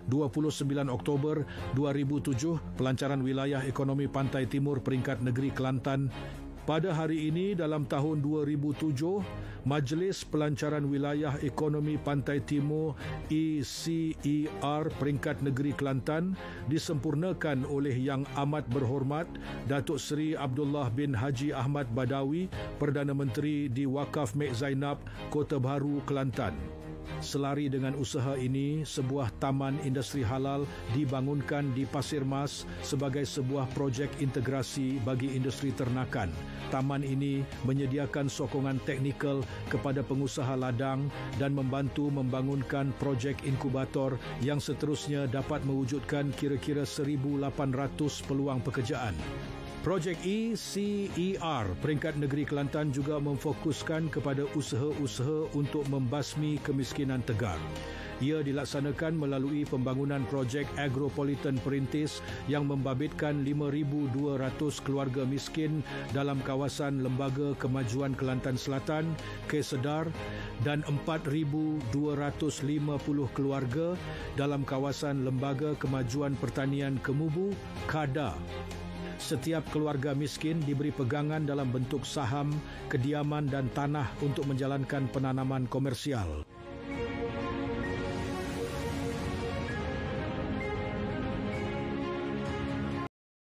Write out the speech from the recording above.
29 Oktober 2007, Pelancaran Wilayah Ekonomi Pantai Timur Peringkat Negeri Kelantan. Pada hari ini dalam tahun 2007, Majlis Pelancaran Wilayah Ekonomi Pantai Timur ECER Peringkat Negeri Kelantan disempurnakan oleh Yang Amat Berhormat Datuk Seri Abdullah bin Haji Ahmad Badawi, Perdana Menteri di Wakaf Mek Zainab, Kota Bharu, Kelantan. Selari dengan usaha ini, sebuah taman industri halal dibangunkan di Pasir Mas sebagai sebuah projek integrasi bagi industri ternakan. Taman ini menyediakan sokongan teknikal kepada pengusaha ladang dan membantu membangunkan projek inkubator yang seterusnya dapat mewujudkan kira-kira 1,800 peluang pekerjaan. Projek ECER Peringkat Negeri Kelantan juga memfokuskan kepada usaha-usaha untuk membasmi kemiskinan tegar. Ia dilaksanakan melalui pembangunan projek agropolitan perintis yang membabitkan 5,200 keluarga miskin dalam kawasan Lembaga Kemajuan Kelantan Selatan, Kesedar, dan 4,250 keluarga dalam kawasan Lembaga Kemajuan Pertanian Kemubu, KADA. Setiap keluarga miskin diberi pegangan dalam bentuk saham, kediaman dan tanah untuk menjalankan penanaman komersial.